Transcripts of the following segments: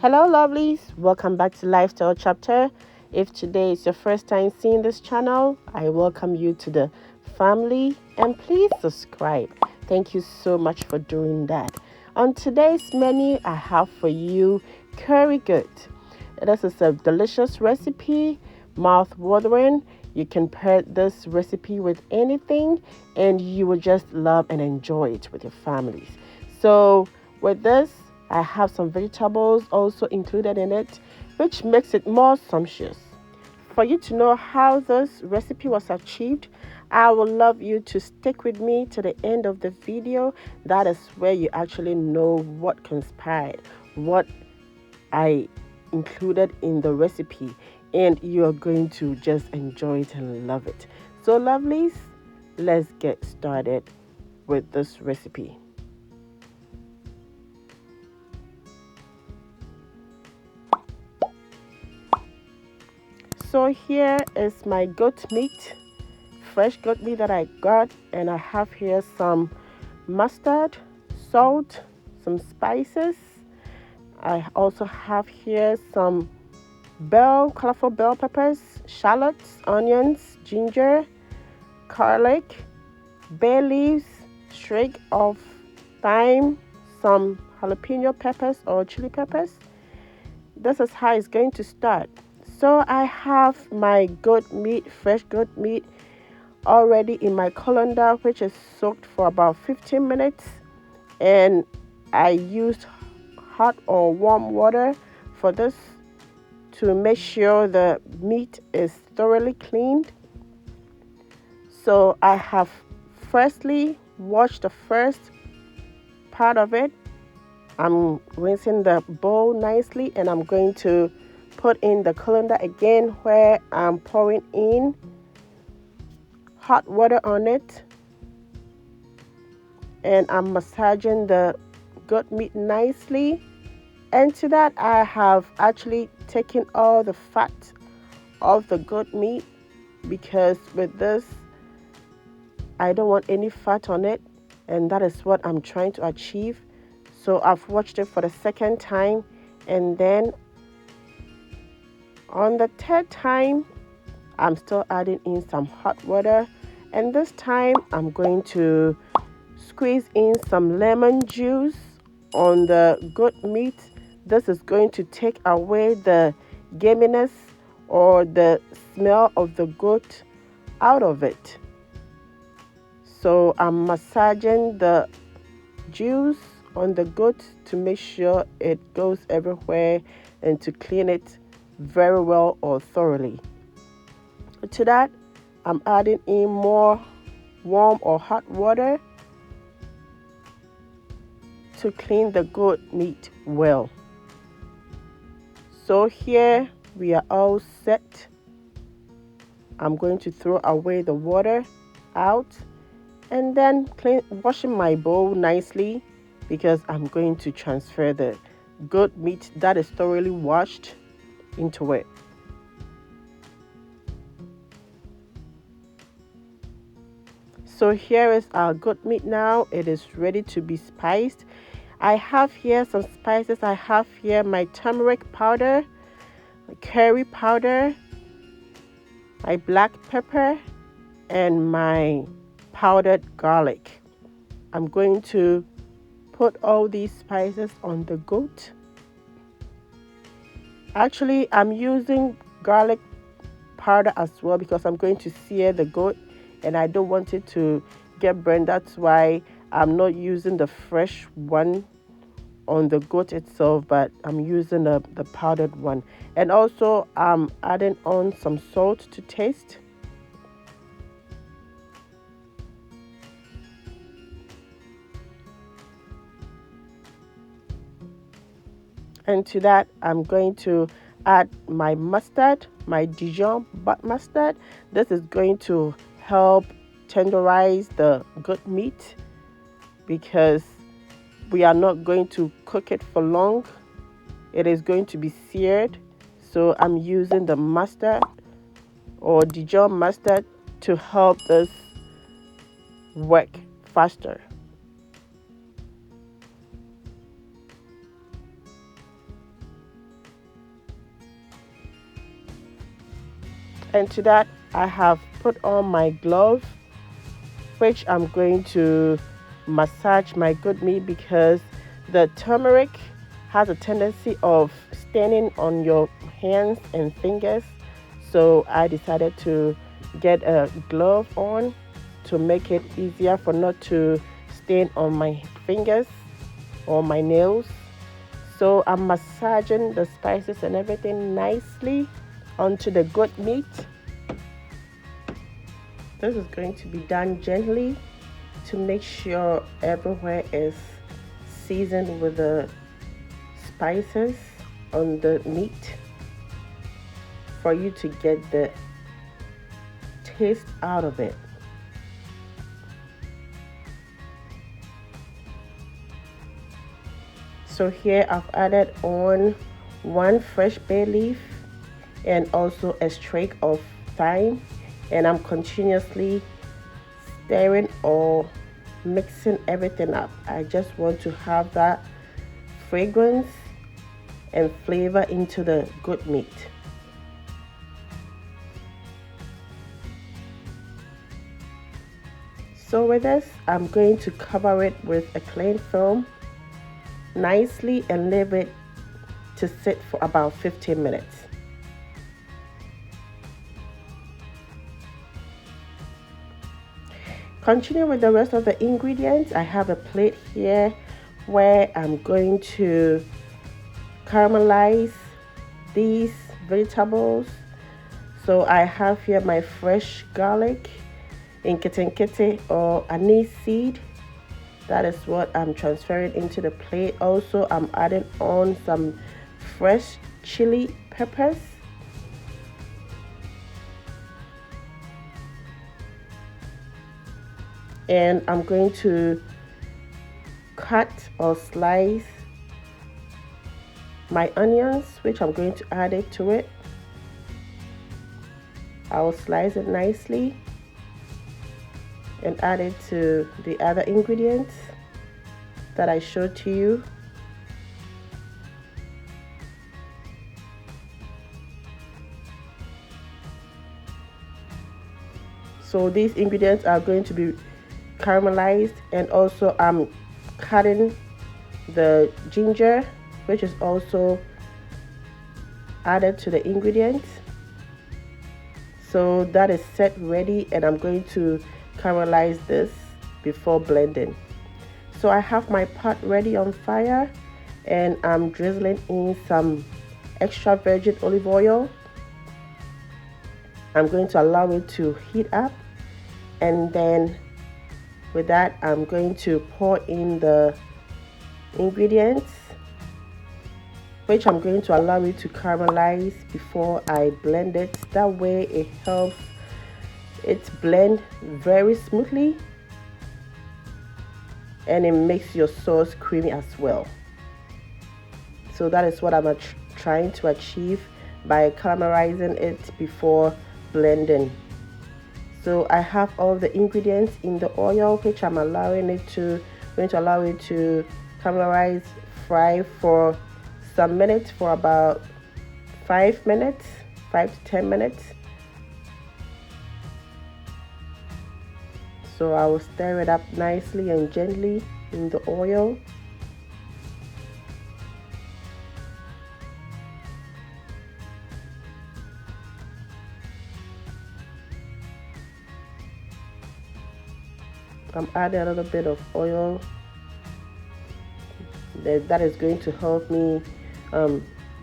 Hello lovelies, welcome back to Lifestyle Chapter. If today is your first time seeing this channel, I welcome you to the family and please subscribe. Thank you so much for doing that. On today's menu, I have for you curry good. This is a delicious recipe, mouth-watering. You can pair this recipe with anything and you will just love and enjoy it with your families. So with this, I have some vegetables also included in it, which makes it more sumptuous. For you to know how this recipe was achieved, I would love you to stick with me to the end of the video. That is where you actually know what conspired, what I included in the recipe, and you are going to just enjoy it and love it. So lovelies, let's get started with this recipe. So here is my goat meat, fresh goat meat that I got, and I have here some mustard, salt, some spices. I also have here some colorful bell peppers, shallots, onions, ginger, garlic, bay leaves, string of thyme, some jalapeno peppers or chili peppers. This is how it's going to start. So I have my goat meat, fresh goat meat, already in my colander, which is soaked for about 15 minutes. And I used hot or warm water for this to make sure the meat is thoroughly cleaned. So I have firstly washed the first part of it. I'm rinsing the bowl nicely and I'm going to put in the colander again where I'm pouring in hot water on it and I'm massaging the goat meat nicely. And to that, I have actually taken all the fat of the goat meat because with this, I don't want any fat on it, and that is what I'm trying to achieve. So I've watched it for the second time, and then on the third time, I'm still adding in some hot water, and this time I'm going to squeeze in some lemon juice on the goat meat. This is going to take away the gaminess or the smell of the goat out of it. So I'm massaging the juice on the goat to make sure it goes everywhere and to clean it very well or thoroughly. To that, I'm adding in more warm or hot water to clean the goat meat well. So here we are all set. I'm going to throw away the water out and then washing my bowl nicely because I'm going to transfer the goat meat that is thoroughly washed into it. So here is our goat meat now. It is ready to be spiced. I have here some spices. I have here my turmeric powder, my curry powder, my black pepper, and my powdered garlic. I'm going to put all these spices on the goat. Actually, I'm using garlic powder as well because I'm going to sear the goat and I don't want it to get burned. That's why I'm not using the fresh one on the goat itself, but I'm using the powdered one. And also I'm adding on some salt to taste. And to that, I'm going to add my mustard, my Dijon butt mustard. This is going to help tenderize the goat meat because we are not going to cook it for long. It is going to be seared. So I'm using the mustard or Dijon mustard to help this work faster. And to that, I have put on my glove, which I'm going to massage my good meat because the turmeric has a tendency of staining on your hands and fingers. So I decided to get a glove on to make it easier for not to stain on my fingers or my nails. So I'm massaging the spices and everything nicely onto the goat meat. This is going to be done gently to make sure everywhere is seasoned with the spices on the meat for you to get the taste out of it. So here I've added on 1 fresh bay leaf and also a streak of thyme, and I'm continuously stirring or mixing everything up. I just want to have that fragrance and flavor into the goat meat. So with this, I'm going to cover it with a cling film nicely and leave it to sit for about 15 minutes. Continue with the rest of the ingredients. I have a plate here where I'm going to caramelize these vegetables. So I have here my fresh garlic, nkitinkiti or anise seed. That is what I'm transferring into the plate. Also, I'm adding on some fresh chili peppers. And I'm going to cut or slice my onions, which I'm going to add it to it. I will slice it nicely and add it to the other ingredients that I showed to you. So these ingredients are going to be caramelized, and also I'm cutting the ginger, which is also added to the ingredients. So that is set ready, and I'm going to caramelize this before blending. So I have my pot ready on fire, and I'm drizzling in some extra virgin olive oil. I'm going to allow it to heat up, and then with that I'm going to pour in the ingredients, which I'm going to allow it to caramelize before I blend it. That way it helps it blend very smoothly, and it makes your sauce creamy as well. So that is what I'm trying to achieve by caramelizing it before blending. So I have all the ingredients in the oil, which I'm allowing it to caramelize, fry for some minutes, for about 5 to 10 minutes. So I will stir it up nicely and gently in the oil. I'm adding a little bit of oil that is going to help me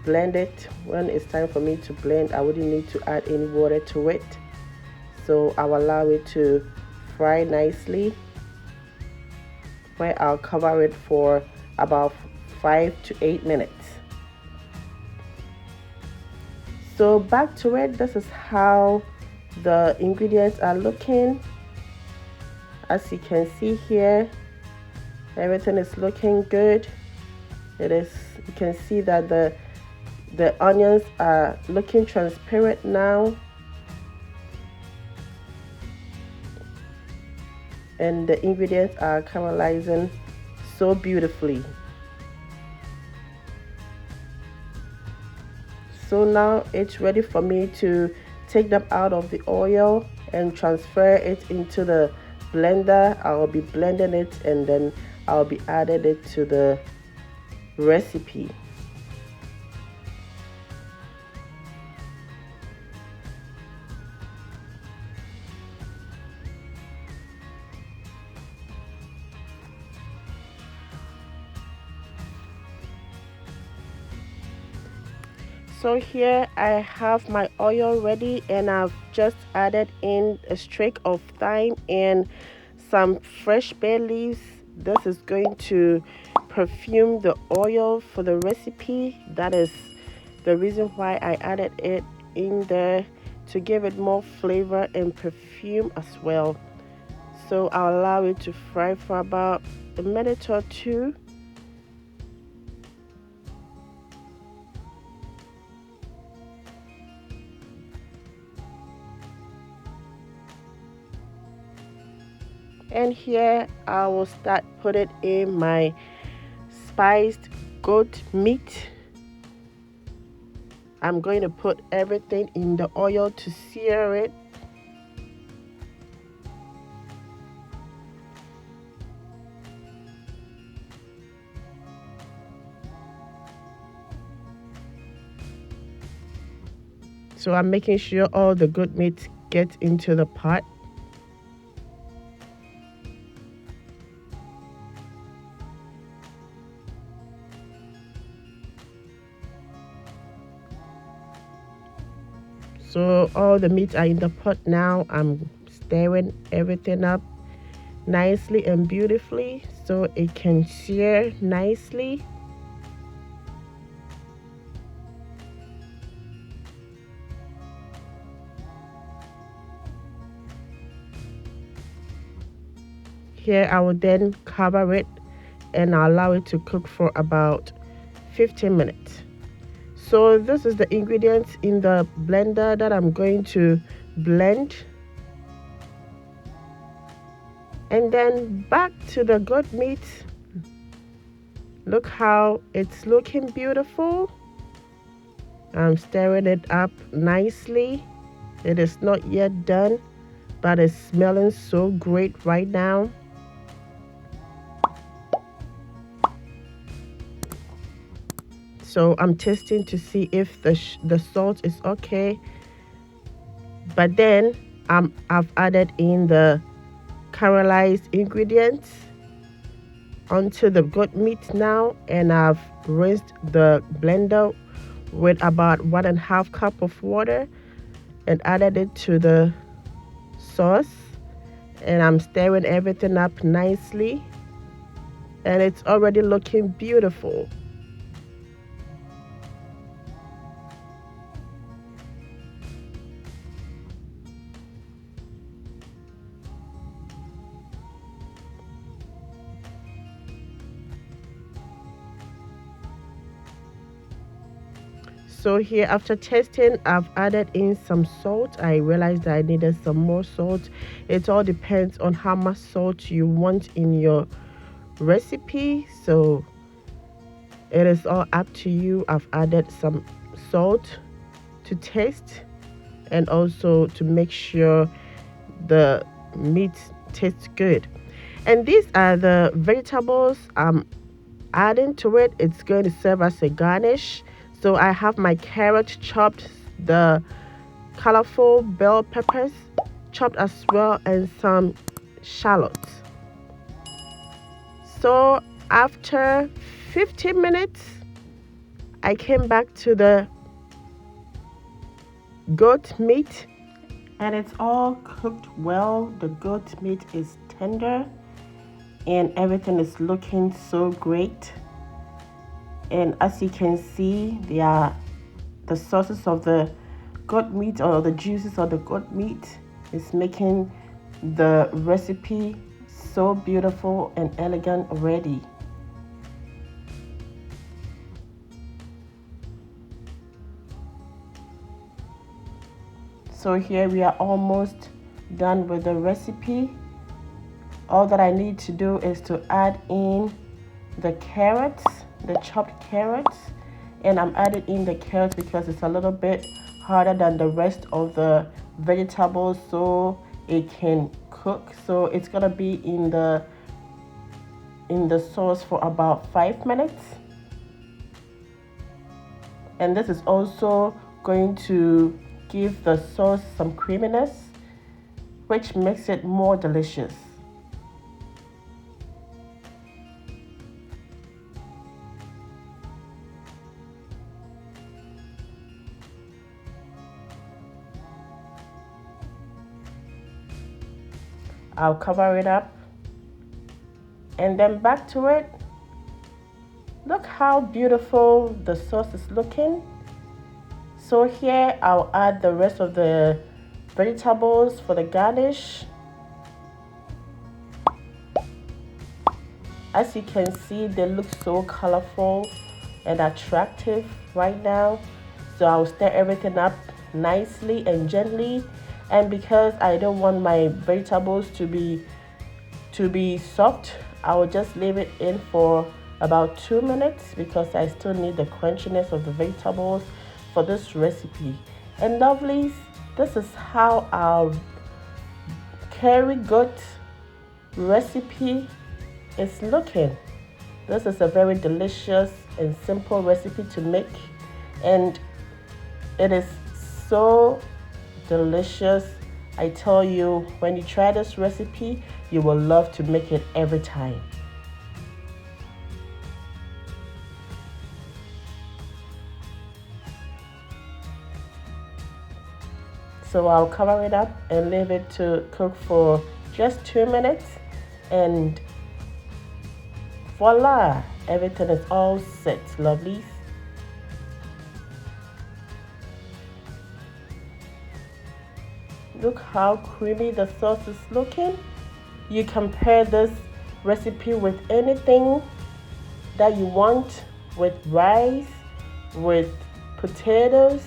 blend it. When it's time for me to blend, I wouldn't need to add any water to it. So I'll allow it to fry nicely, where I'll cover it for about 5 to 8 minutes. So back to it. This is how the ingredients are looking. As you can see here, everything is looking good. You can see that the onions are looking transparent now, and the ingredients are caramelizing so beautifully. So now it's ready for me to take them out of the oil and transfer it into the blender. I'll be blending it and then I'll be adding it to the recipe. So here I have my oil ready, and I've just added in a streak of thyme and some fresh bay leaves. This is going to perfume the oil for the recipe. That is the reason why I added it in there, to give it more flavor and perfume as well. So I'll allow it to fry for about a minute or two. And here I will start putting in my spiced goat meat. I'm going to put everything in the oil to sear it. So I'm making sure all the goat meat gets into the pot. So all the meat are in the pot now. I'm stirring everything up nicely and beautifully so it can sear nicely. Here I will then cover it and allow it to cook for about 15 minutes. So this is the ingredients in the blender that I'm going to blend. And then back to the goat meat. Look how it's looking beautiful. I'm stirring it up nicely. It is not yet done, but it's smelling so great right now. So I'm testing to see if the salt is okay. But then I've added in the caramelized ingredients onto the goat meat now, and I've rinsed the blender with about 1.5 cups of water and added it to the sauce, and I'm stirring everything up nicely, and it's already looking beautiful. So here, after testing, I've added in some salt. I realized that I needed some more salt. It all depends on how much salt you want in your recipe, so it is all up to you. I've added some salt to taste and also to make sure the meat tastes good. And these are the vegetables I'm adding to it. It's going to serve as a garnish. So I have my carrot chopped, the colorful bell peppers chopped as well, and some shallots. So after 15 minutes, I came back to the goat meat, and it's all cooked well. The goat meat is tender and everything is looking so great. And as you can see, the sauces of the goat meat, or the juices of the goat meat, is making the recipe so beautiful and elegant already. So here we are almost done with the recipe. All that I need to do is to add in the carrots, the chopped carrots, and I'm adding in the carrots because it's a little bit harder than the rest of the vegetables, so it can cook. So it's gonna be in the sauce for about 5 minutes. And this is also going to give the sauce some creaminess, which makes it more delicious. I'll cover it up and then back to it. Look how beautiful the sauce is looking. So here I'll add the rest of the vegetables for the garnish. As you can see, they look so colorful and attractive right now. So I'll stir everything up nicely and gently. And because I don't want my vegetables to be soft, I will just leave it in for about 2 minutes because I still need the crunchiness of the vegetables for this recipe. And lovelies, this is how our curry goat recipe is looking. This is a very delicious and simple recipe to make, and it is so delicious. I tell you, when you try this recipe, you will love to make it every time. So I'll cover it up and leave it to cook for just 2 minutes, and voila, everything is all set, lovelies. Look how creamy the sauce is looking. You compare this recipe with anything that you want, with rice, with potatoes,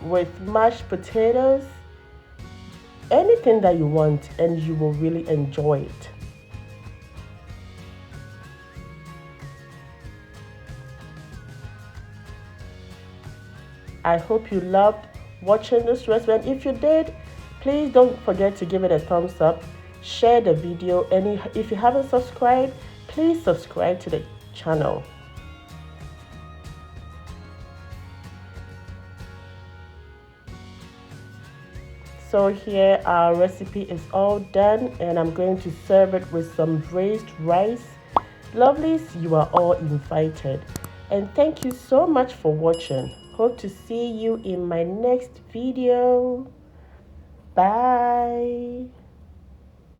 with mashed potatoes, anything that you want, and you will really enjoy it. I hope you loved watching this recipe, and if you did, please don't forget to give it a thumbs up, share the video, and if you haven't subscribed, please subscribe to the channel. So here our recipe is all done, and I'm going to serve it with some braised rice. Lovelies, you are all invited. And thank you so much for watching. Hope to see you in my next video. Bye.